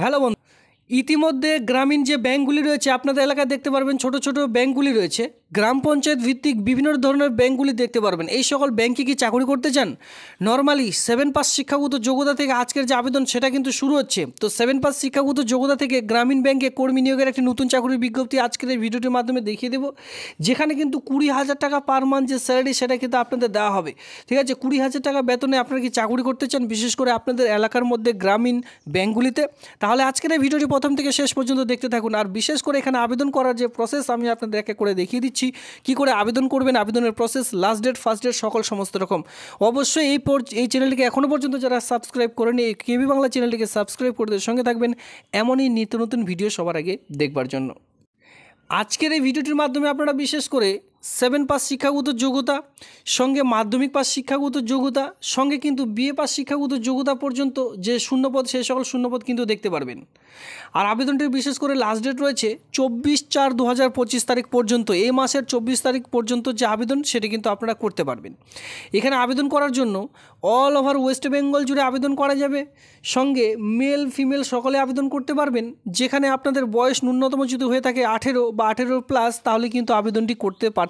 Hello বন্ধু, ইতিমধ্যে গ্রামীণ যে ব্যাঙ্কগুলি রয়েছে আপনাদের এলাকায় দেখতে পারবেন, ছোট ছোট ব্যাঙ্কগুলি রয়েছে। গ্রাম পঞ্চায়েত ভিত্তিক বিভিন্ন ধরনের ব্যাঙ্কগুলি দেখতে পারবেন। এই সকল ব্যাঙ্কে কি চাকরি করতে চান? নর্মালি 7 পাস শিক্ষাগত যোগ্যতা থেকে আজকের যে আবেদন সেটা কিন্তু শুরু হচ্ছে। তো 7 পাস শিক্ষাগত যোগ্যতা থেকে গ্রামীণ ব্যাঙ্কে কর্মী নিয়োগের একটি নতুন চাকরির বিজ্ঞপ্তি আজকের এই ভিডিওটির মাধ্যমে দেখিয়ে দেবো, যেখানে কিন্তু 20,000 টাকা পার মান্থ যে স্যালারি সেটা কিন্তু আপনাদের দেওয়া হবে। ঠিক আছে, 20,000 টাকা বেতনে আপনারা কি চাকরি করতে চান, বিশেষ করে আপনাদের এলাকার মধ্যে গ্রামীণ ব্যাঙ্কগুলিতে? তাহলে আজকের এই ভিডিওটি প্রথম থেকে শেষ পর্যন্ত দেখতে থাকুন। আর বিশেষ করে এখানে আবেদন করার যে প্রসেস আমি আপনাদের এক এক করে দেখিয়ে দিচ্ছি, কী করে আবেদন করবেন, আবেদনের process, last date, first date, সকল সমস্ত রকম। অবশ্যই এই চ্যানেলটিকে এখনও পর্যন্ত যারা সাবস্ক্রাইব করেনি, এই কেবি বাংলা চ্যানেলটিকে সাবস্ক্রাইব করে সঙ্গে থাকবেন এমনই নিত্য নতুন ভিডিও সবার আগে দেখবার জন্য। আজকের এই ভিডিওটির মাধ্যমে আপনারা বিশেষ করে 7 পাস শিক্ষাগত যোগ্যতা সঙ্গে মাধ্যমিক পাস শিক্ষাগত যোগ্যতা সঙ্গে কিন্তু বিএ পাস শিক্ষাগত যোগ্যতা পর্যন্ত যে শূন্যপদ, সেই সকল শূন্যপদ কিন্তু দেখতে পারবেন। আর আবেদনটির বিশেষ করে লাস্ট ডেট রয়েছে 24/4/2025 তারিখ পর্যন্ত। এই মাসের 24 তারিখ পর্যন্ত যে আবেদন সেটি কিন্তু আপনারা করতে পারবেন। এখানে আবেদন করার জন্য অল ওভার ওয়েস্ট বেঙ্গল জুড়ে আবেদন করা যাবে। সঙ্গে মেল ফিমেল সকলে আবেদন করতে পারবেন। যেখানে আপনাদের বয়স ন্যূনতম যদি হয়ে থাকে 18 বা 18+ তাহলে কিন্তু আবেদনটি করতে পারছেন।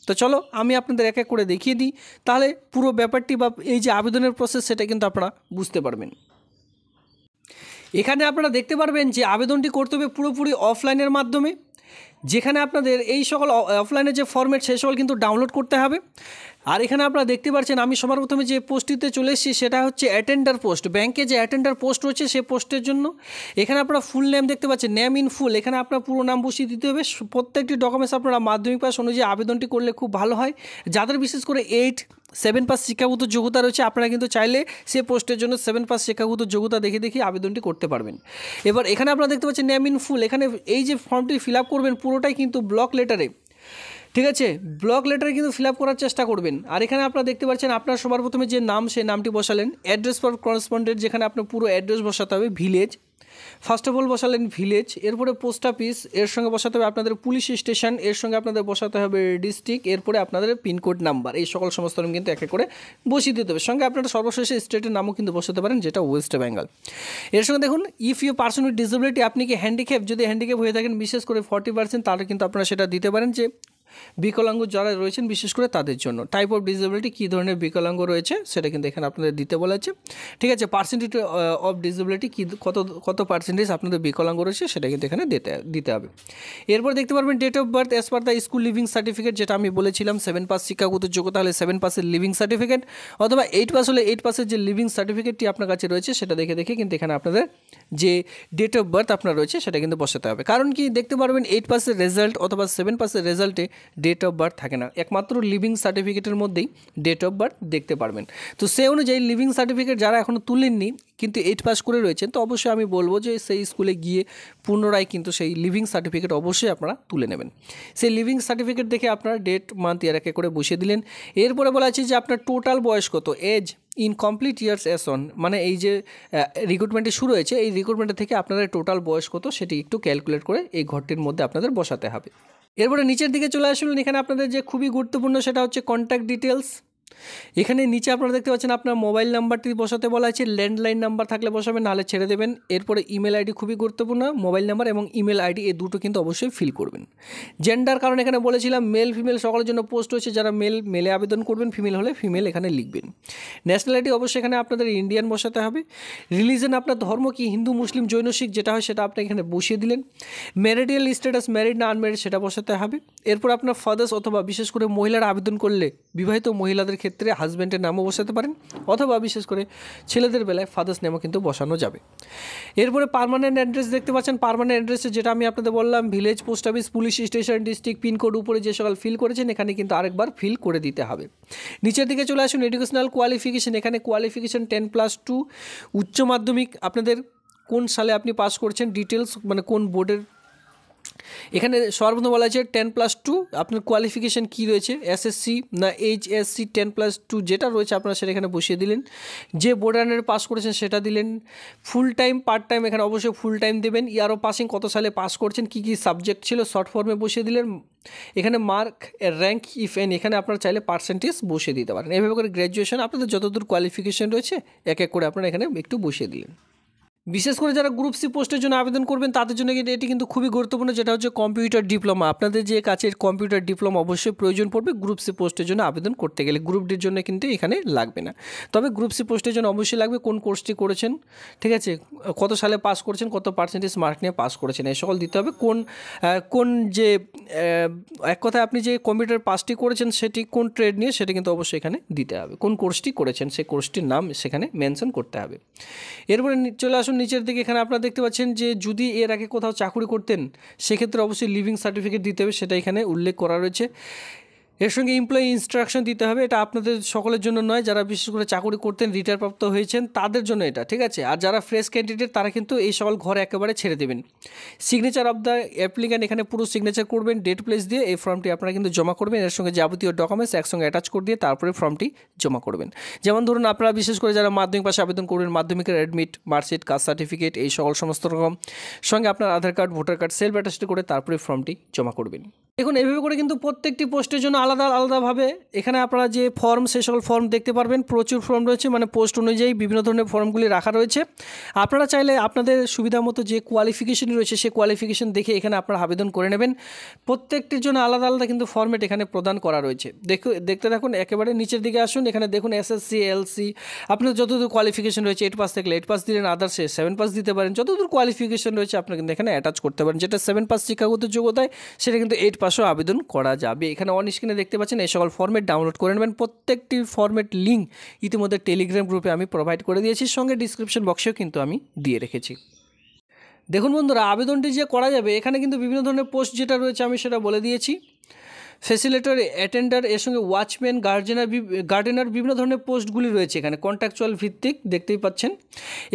তো চলো আমি আপনাদের এক এক করে দেখিয়ে দিই, তাহলে পুরো ব্যাপারটি বা এই যে আবেদনের প্রসেস সেটা কিন্তু আপনারা বুঝতে পারবেন। এখানে আপনারা দেখতে পারবেন যে আবেদনটি করতে হবে পুরোপুরি অফলাইনের মাধ্যমে, যেখানে আপনাদের এই সকল অফলাইনের যে ফরম্যাট সেই সকল কিন্তু ডাউনলোড করতে হবে। আর এখানে আপনারা দেখতে পাচ্ছেন আমি সবার প্রথমে যে পোস্টটিতে চলে এসেছি সেটা হচ্ছে অ্যাটেন্ডার পোস্ট। ব্যাংকে যে অ্যাটেন্ডার পোস্ট রয়েছে সেই পোস্টের জন্য এখানে আপনারা ফুল নেম দেখতে পাচ্ছেন, নেম ইন ফুল। এখানে আপনার পুরো নাম বসিয়ে দিতে হবে। প্রত্যেকটি ডকুমেন্টস আপনারা মাধ্যমিক পাস অনুযায়ী আবেদনটি করলে খুব ভালো হয়। যাদের বিশেষ করে 7 পাস শিক্ষাগত যোগ্যতা রয়েছে আপনারা কিন্তু চাইলে সে পোস্টের জন্য 7 পাস শিক্ষাগত যোগ্যতা দেখে আবেদনটি করতে পারবেন। এবার এখানে আপনারা দেখতে পাচ্ছেন নেম ইন ফুল। এখানে এই যে ফর্মটি ফিল আপ করবেন পুরোটাই কিন্তু ব্লক লেটারে, ঠিক আছে, ব্লক লেটারে কিন্তু ফিল আপ করার চেষ্টা করবেন। আর এখানে আপনারা দেখতে পাচ্ছেন আপনার সবার প্রথমে যে নাম সেই নামটি বসালেন। অ্যাড্রেস ফর করসপন্ডেন্ট, যেখানে আপনার পুরো অ্যাড্রেস বসাতে হবে, ভিলেজ ফার্স্ট অফ অল বসালেন ভিলেজ। এরপরে পোস্ট অফিস, এর সঙ্গে বসাতে হবে আপনাদের পুলিশ স্টেশন, এর সঙ্গে আপনাদের বসাতে হবে ডিস্ট্রিক্ট, এরপরে আপনাদের পিনকোড নাম্বার, এই সকল সমস্ত নাম কিন্তু এক এক করে বসিয়ে দিতে হবে। সঙ্গে আপনারা সর্বশেষে স্টেটের নামও কিন্তু বসাতে পারেন, যেটা ওয়েস্ট বেঙ্গল। এর সঙ্গে দেখুন if you person with disability, আপনি কি হ্যান্ডিক্যাপ, যদি হ্যান্ডিক্যাপ হয়ে থাকেন বিশেষ করে 40% তাহলে কিন্তু আপনারা সেটা দিতে পারেন, যে বিকলাঙ্গ যারা রয়েছেন বিশেষ করে তাদের জন্য। টাইপ অফ ডিসেবিলিটি, কী ধরনের বিকলাঙ্গ রয়েছে সেটা কিন্তু এখানে আপনাদের দিতে বলা আছে। ঠিক আছে, পার্সেন্টেজ অফ ডিসেবিলিটি কী, কত পার্সেন্টেজ আপনাদের বিকলাঙ্গ রয়েছে সেটা কিন্তু এখানে দিতে হবে। এরপর দেখতে পারবেন date of birth as per the school leaving certificate, যেটা আমি বলেছিলাম 7 পাস শিক্ষাগত যোগ্যতা হলে 7 পাসের লিভিং সার্টিফিকেট, অথবা 8 পাস হলে 8 পাসের যে লিভিং সার্টিফিকেটটি আপনার কাছে রয়েছে সেটা দেখে কিন্তু এখানে আপনাদের যে ডেট অফ বার্থ আপনার রয়েছে সেটা কিন্তু বসাতে হবে। কারণ কি দেখতে পারবেন 8 পাসের রেজাল্ট অথবা 7 পাসের রেজাল্টে ডেট অফ বার্থ থাকে না, একমাত্র লিভিং সার্টিফিকেটের মধ্যেই ডেট অফ বার্থ দেখতে পারবেন। তো সেই অনুযায়ী লিভিং সার্টিফিকেট যারা এখনও তুলেননি কিন্তু 8 পাস করে রয়েছেন, তো অবশ্যই আমি বলবো যে সেই স্কুলে গিয়ে পুনরায় কিন্তু সেই লিভিং সার্টিফিকেট অবশ্যই আপনারা তুলে নেবেন। সেই লিভিং সার্টিফিকেট দেখে আপনারা ডেট, মান্থ, ইয়ার একে করে বসিয়ে দিলেন। এরপরে বলা আছে যে আপনার টোটাল বয়স কত, age in complete years as on, মানে এই যে রিক্রুটমেন্টটি শুরু হয়েছে এই রিক্রুটমেন্টের থেকে আপনাদের টোটাল বয়স কত সেটি একটু ক্যালকুলেট করে এই ঘরটির মধ্যে আপনাদের বসাতে হবে। এরপরে নিচের দিকে চলে আসুন। এখানে আপনাদের যে খুবই গুরুত্বপূর্ণ সেটা হচ্ছে কন্ট্যাক্ট ডিটেলস। এখানে নিচে আপনারা দেখতে পাচ্ছেন আপনার মোবাইল নাম্বারটি বসাতে বলা আছে। ল্যান্ডলাইন নাম্বার থাকলে বসাবেন, নাহলে ছেড়ে দেবেন। এরপরে ইমেল আইডি, খুবই গুরুত্বপূর্ণ, মোবাইল নাম্বার এবং ইমেল আইডি এই দুটো কিন্তু অবশ্যই ফিল করবেন। জেন্ডার, কারণ এখানে বলেছিলাম মেল ফিমেল সকলের জন্য পোস্ট হয়েছে, যারা মেলে আবেদন করবেন, ফিমেল হলে ফিমেল এখানে লিখবেন। ন্যাশনালিটি অবশ্যই এখানে আপনাদের ইন্ডিয়ান বসাতে হবে। রিলিজন, আপনার ধর্ম কি, হিন্দু, মুসলিম, জৈন, শিখ যেটা হয় সেটা আপনি এখানে বসিয়ে দিলেন। ম্যারিটাল স্ট্যাটাস, ম্যারিড না আনম্যারিড সেটা বসাতে হবে। এরপর আপনার ফাদার্স, অথবা বিশেষ করে মহিলারা আবেদন করলে বিবাহিত মহিলাদের ক্ষেত্রে হাজব্যান্ডের নামও বসাতে পারেন, অথবা বিশেষ করে ছেলেদের বেলায় ফাদার্স নেমও কিন্তু বসানো যাবে। এরপরে পার্মানেন্ট অ্যাড্রেস দেখতে পাচ্ছেন। পার্মানেন্ট অ্যাড্রেসে যেটা আমি আপনাদের বললাম, village, post office, police station, district, pincode, উপরে যে সকল ফিল করেছেন এখানে কিন্তু আরেকবার ফিল করে দিতে হবে। নিচের দিকে চলে আসুন এডুকেশনাল কোয়ালিফিকেশন। এখানে কোয়ালিফিকেশন 10+2, উচ্চ মাধ্যমিক আপনাদের কোন সালে আপনি পাস করছেন ডিটেলস, মানে কোন বোর্ডের। এখানে সর্বপ্রথম বলা আছে 10+2, আপনার কোয়ালিফিকেশান কী রয়েছে, এসএসসি না এইচএসসি, 10+2 যেটা রয়েছে আপনারা সেটা এখানে বসিয়ে দিলেন। যে বোর্ড আন্ডারে পাস করেছেন সেটা দিলেন। ফুল টাইম, পার্ট টাইম, এখানে অবশ্যই ফুল টাইম দেবেন। ইয়ার অফ পাসিং, কত সালে পাস করছেন, কী কী সাবজেক্ট ছিল শর্ট ফর্মে বসিয়ে দিলেন। এখানে মার্ক, র্যাঙ্ক, ইফ এন, এখানে আপনারা চাইলে পার্সেন্টেজ বসিয়ে দিতে পারেন। এইভাবে করে গ্র্যাজুয়েশন আপনাদের যতদূর কোয়ালিফিকেশান রয়েছে এক এক করে আপনারা এখানে একটু বসিয়ে দিলেন। বিশেষ করে যারা গ্রুপ সি পোস্টের জন্য আবেদন করবেন তাদের জন্য কিন্তু এটি কিন্তু খুবই গুরুত্বপূর্ণ, যেটা হচ্ছে কম্পিউটার ডিপ্লোমা। আপনাদের যে কাছের কম্পিউটার ডিপ্লোমা অবশ্যই প্রয়োজন পড়বে গ্রুপ সি পোস্টের জন্য আবেদন করতে গেলে। গ্রুপ ডির জন্য কিন্তু এখানে লাগবে না, তবে গ্রুপ সি পোস্টের জন্য অবশ্যই লাগবে কোন কোর্সটি করেছেন, ঠিক আছে, কত সালে পাস করেছেন, কত পার্সেন্টেজ মার্ক নিয়ে পাস করেছেন, এই সকল দিতে হবে। কোন যে এক কথায় আপনি যে কম্পিউটার পাসটি করেছেন সেটি কোন ট্রেড নিয়ে সেটা কিন্তু অবশ্যই এখানে দিতে হবে। কোন কোর্সটি করেছেন সেই কোর্সটির নাম সেখানে মেনশন করতে হবে। এরপরে চলে আসুন নিচের দিকে। এখানে আপনারা দেখতে পাচ্ছেন যে যদি এর আগে কোথাও চাকরি করতেন সেক্ষেত্রে অবশ্যই লিভিং সার্টিফিকেট দিতে হবে, সেটা এখানে উল্লেখ করা রয়েছে। এর সঙ্গে এমপ্লয়ি ইনস্ট্রাকশন দিতে হবে। এটা আপনাদের সকলের জন্য নয়, যারা বিশেষ করে চাকরি করতেন রিটায়ারপ্রাপ্ত হয়েছেন তাদের জন্য এটা, ঠিক আছে। আর যারা ফ্রেশ ক্যান্ডিডেট তারা কিন্তু এই সকল ঘরে একেবারে ছেড়ে দেবেন। সিগনেচার অফ দ্য অ্যাপ্লিক্যান্ট, এখানে পুরো সিগনেচার করবেন, ডেট প্লেস দিয়ে এই ফর্মটি আপনারা কিন্তু জমা করবেন। এর সঙ্গে যাবতীয় ডকুমেন্টস একসঙ্গে অ্যাটাচ করে দিয়ে তারপরে ফর্মটি জমা করবেন। যেমন ধরুন আপনারা বিশেষ করে যারা মাধ্যমিক পাশে আবেদন করবেন, মাধ্যমিকের অ্যাডমিট, মার্কশিট, কাস্ট সার্টিফিকেট, এই সকল সমস্ত রকম সঙ্গে আপনার আধার কার্ড, ভোটার কার্ড সেলফ অ্যাটাস্ট করে তারপরে ফর্মটি জমা করবেন। দেখুন এইভাবে করে কিন্তু প্রত্যেকটি পোস্টের জন্য আলাদা আলাদাভাবে এখানে আপনারা যে ফর্ম সেই সকল ফর্ম দেখতে পারবেন। প্রচুর ফর্ম রয়েছে, মানে পোস্ট অনুযায়ী বিভিন্ন ধরনের ফর্মগুলি রাখা রয়েছে। আপনারা চাইলে আপনাদের সুবিধা মতো যে কোয়ালিফিকেশন রয়েছে সেই কোয়ালিফিকেশন দেখে এখানে আপনারা আবেদন করে নেবেন। প্রত্যেকটির জন্য আলাদা আলাদা কিন্তু ফর্মেট এখানে প্রদান করা রয়েছে। দেখতে থাকুন, একেবারে নিচের দিকে আসুন। এখানে দেখুন এসএসসি, এলসি, আপনার যতদূর কোয়ালিফিকেশন রয়েছে, 8 পাস থাকলে 8 পাস দিলেন, আদার্সে 7 পাস দিতে পারেন। যতদূর কোয়ালিফিকেশন রয়েছে আপনি কিন্তু এখানে অ্যাটাচ করতে পারেন। যেটা 7 পাস শিক্ষাগত যোগ্যতায় সেটা কিন্তু 8 পাসও আবেদন করা যাবে। এখানে অন স্ক্রিনে দেখতে পাচ্ছেন এই সকল ফর্মেট ডাউনলোড করে নেবেন। প্রত্যেকটি ফর্মেট লিঙ্ক ইতিমধ্যে টেলিগ্রাম গ্রুপে আমি প্রোভাইড করে দিয়েছি, সঙ্গে ডিসক্রিপশন বক্সেও কিন্তু আমি দিয়ে রেখেছি। দেখুন বন্ধুরা, আবেদনটি যে করা যাবে এখানে কিন্তু বিভিন্ন ধরনের পোস্ট যেটা রয়েছে আমি সেটা বলে দিয়েছি। ফ্যাসিলিটেটর, অ্যাটেন্ডার, এর সঙ্গে ওয়াচম্যান, গার্ডেনার বিভিন্ন ধরনের পোস্টগুলি রয়েছে এখানে কন্ট্রাকচুয়াল ভিত্তিক, দেখতেই পাচ্ছেন।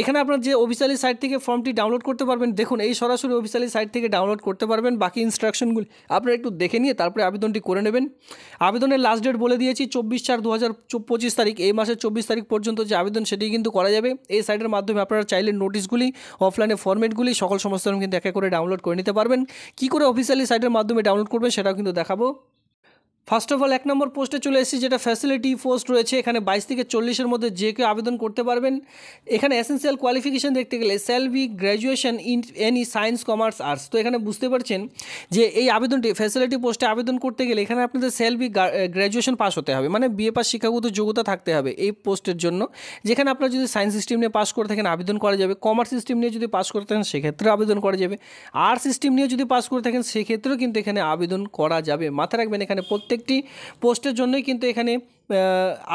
এখানে আপনার যে অফিসিয়ালি সাইট থেকে ফর্মটি ডাউনলোড করতে পারবেন, দেখুন এই সরাসরি অফিসিয়ালি সাইট থেকে ডাউনলোড করতে পারবেন। বাকি ইনস্ট্রাকশনগুলি আপনারা একটু দেখে নিয়ে তারপরে আবেদনটি করে নেবেন। আবেদনের লাস্ট ডেট বলে দিয়েছি 24/4/2025 তারিখ, এই মাসের 24 তারিখ পর্যন্ত যে আবেদন সেটি কিন্তু করা যাবে। এই সাইটের মাধ্যমে আপনারা চাইলে নোটিশগুলি, অফলাইনে ফর্মেটগুলি সকল সমস্ত কিন্তু একে করে ডাউনলোড করে নিতে পারবেন। কী করে অফিসিয়ালি সাইটের মাধ্যমে ডাউনলোড করবেন সেটাও কিন্তু দেখাবো। ফার্স্ট অফ অল 1 নম্বর পোস্টে চলে এসেছি, যেটা ফ্যাসিলিটি পোস্ট রয়েছে। এখানে 22 থেকে 40-এর মধ্যে যে কেউ আবেদন করতে পারবেন। এখানে এসেন্সিয়াল কোয়ালিফিকেশান দেখতে গেলে shall be graduation in any science, commerce, arts. তো এখানে বুঝতে পারছেন যে এই আবেদনটি ফ্যাসিলিটি পোস্টে আবেদন করতে গেলে এখানে আপনাদের শ্যাল বি গ্র্যাজুয়েশন পাস হতে হবে, মানে বিএ পাস শিক্ষাগত যোগ্যতা থাকতে হবে এই পোস্টের জন্য। যেখানে আপনারা যদি সায়েন্স স্ট্রিম নিয়ে পাস করে থাকেন আবেদন করা যাবে, কমার্স স্ট্রিম নিয়ে যদি পাস করে থাকেন সেক্ষেত্রে আবেদন করা যাবে, আর্টস স্ট্রিম নিয়ে যদি পাস করে থাকেন সেক্ষেত্রেও কিন্তু এখানে আবেদন করা যাবে। মাথায় রাখবেন এখানে প্রত্যেকটি পোস্টের জন্যই কিন্তু এখানে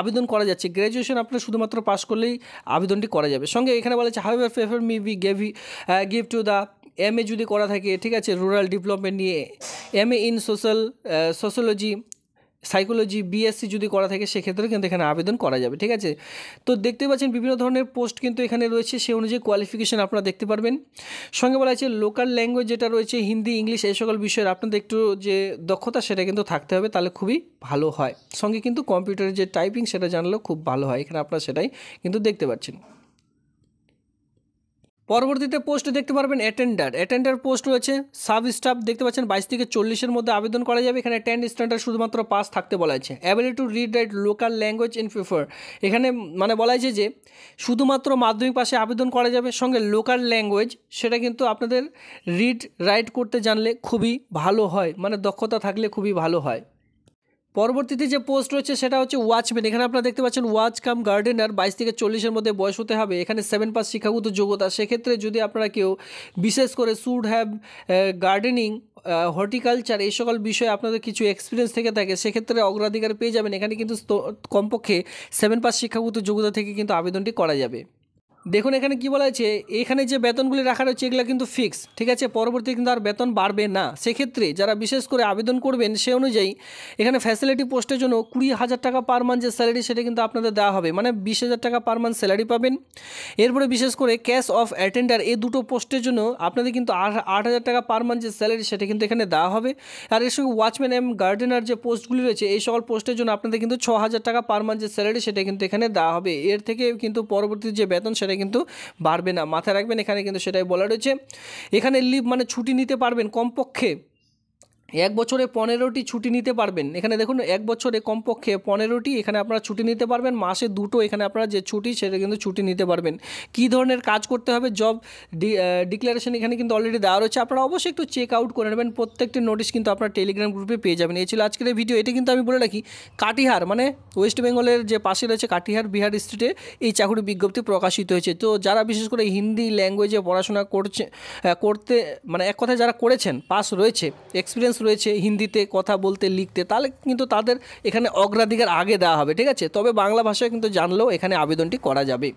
আবেদন করা যাচ্ছে। গ্র্যাজুয়েশন আপনার শুধুমাত্র পাস করলেই আবেদনটি করা যাবে। সঙ্গে এখানে বলা হচ্ছে however prefer me be give to the MA যদি করা থাকে, ঠিক আছে, রুরাল ডেভেলপমেন্ট নিয়ে, MA in sociology, psychology, BSc যদি করা থাকে সেক্ষেত্রে কিন্তু এখানে আবেদন করা যাবে, ঠিক আছে। তো দেখতে পাচ্ছেন বিভিন্ন ধরনের পোস্ট কিন্তু এখানে রয়েছে, সেই অনুযায়ী কোয়ালিফিকেশান আপনারা দেখতে পারবেন। সঙ্গে বলা হয়েছে লোকাল ল্যাঙ্গুয়েজ যেটা রয়েছে হিন্দি, ইংলিশ, এই সকল বিষয়ের আপনাদের একটু যে দক্ষতা সেটা কিন্তু থাকতে হবে, তাহলে খুবই ভালো হয়। সঙ্গে কিন্তু কম্পিউটারের যে টাইপিং সেটা জানলেও খুব ভালো হয়। এখানে আপনারা সেটাই কিন্তু দেখতে পাচ্ছেন। পরবর্তীতে পোস্ট দেখতে পারবেন অ্যাটেন্ডার পোস্ট রয়েছে। সাব স্টাফ দেখতে পাচ্ছেন 22 থেকে 40-এর মধ্যে আবেদন করা যাবে। এখানে 10 স্ট্যান্ডার্ড শুধুমাত্র পাস থাকতে বলা হয়েছে। Ability to read write local language in prefer, এখানে মানে বলা হয়েছে যে শুধুমাত্র মাধ্যমিক পাশে আবেদন করা যাবে। সঙ্গে লোকাল ল্যাঙ্গুয়েজ সেটা কিন্তু আপনাদের রিড রাইট করতে জানলে খুবই ভালো হয়, মানে দক্ষতা থাকলে খুবই ভালো হয়। পরবর্তীতে যে পোস্ট রয়েছে সেটা হচ্ছে ওয়াচম্যান। এখানে আপনারা দেখতে পাচ্ছেন ওয়াচ কাম গার্ডেনার, 22 থেকে 40-এর মধ্যে বয়স হতে হবে। এখানে 7 পাস শিক্ষাগত যোগ্যতা। সেক্ষেত্রে যদি আপনারা কেউ বিশেষ করে শুড হ্যাভ গার্ডেনিং, হর্টিকালচার, এই সকল বিষয়ে আপনাদের কিছু এক্সপিরিয়েন্স থেকে থাকে সেক্ষেত্রে অগ্রাধিকার পেয়ে যাবেন। এখানে কিন্তু কমপক্ষে 7 পাস শিক্ষাগত যোগ্যতা থেকে কিন্তু আবেদনটি করা যাবে। দেখুন এখানে কি বলা হয়েছে, এখানে যে বেতনগুলি রাখা রয়েছে এগুলো কিন্তু ফিক্স, ঠিক আছে, পরবর্তী কিন্তু আর বেতন বাড়বে না। সেক্ষেত্রে যারা বিশেষ করে আবেদন করবেন সে অনুযায়ী এখানে ফ্যাসিলিটি পোস্টের জন্য 20,000 টাকা পার মান্থ যে স্যালারি সেটা কিন্তু আপনাদের দেওয়া হবে, মানে 20,000 টাকা পার মান্থ স্যালারি পাবেন। এরপরে বিশেষ করে ক্যাশ অফ অ্যাটেন্ডার, এই দুটো পোস্টের জন্য আপনাদের কিন্তু 8,000 টাকা পার মান্থ যে স্যালারি সেটা কিন্তু এখানে দেওয়া হবে। আর এর সঙ্গে ওয়াচম্যান এম গার্ডেনার যে পোস্টগুলি রয়েছে এই সকল পোস্টের জন্য আপনাদের কিন্তু 6,000 টাকা পার মান্থ যে স্যালারি সেটা কিন্তু এখানে দেওয়া হবে। এর থেকে কিন্তু পরবর্তী যে বেতন সেটা কিন্তু বাড়বে না, মাথায় রাখবেন। এখানে কিন্তু সেটাই বলা রয়েছে। এখানে লিভ মানে ছুটি নিতে পারবেন কমপক্ষে এক বছরে 15টি ছুটি নিতে পারবেন। এখানে দেখুন 1 বছরে কমপক্ষে 15টি এখানে আপনারা ছুটি নিতে পারবেন, মাসে 2টো এখানে আপনারা যে ছুটি সেটা কিন্তু ছুটি নিতে পারবেন। কী ধরনের কাজ করতে হবে জব ডিক্লারেশন এখানে কিন্তু অলরেডি দেওয়া রয়েছে, আপনারা অবশ্যই একটু চেক আউট করে নেবেন। প্রত্যেকটি নোটিশ কিন্তু আপনার টেলিগ্রাম গ্রুপে পেয়ে যাবেন। এই ছিল আজকের এই ভিডিও। এটা কিন্তু আমি বলে রাখি কাটিহার মানে ওয়েস্ট বেঙ্গলের যে পাশে রয়েছে কাটিহার বিহার স্টেটে এই চাকরি বিজ্ঞপ্তি প্রকাশিত হয়েছে। তো যারা বিশেষ করে হিন্দি ল্যাঙ্গুয়েজে পড়াশোনা করতে মানে এক কথায় যারা করেছেন পাস রয়েছে, এক্সপিরিয়েন্স রয়েছে হিন্দিতে কথা বলতে লিখতে, তাহলে কিন্তু তাদের এখানে অগ্রাধিকার আগে দেওয়া হবে, ঠিক আছে। তবে বাংলা ভাষায় কিন্তু জানলেও এখানে আবেদনটি করা যাবে।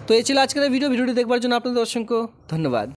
তো এই ছিল আজকের ভিডিওটি দেখবার জন্য আপনাদের অসংখ্য ধন্যবাদ।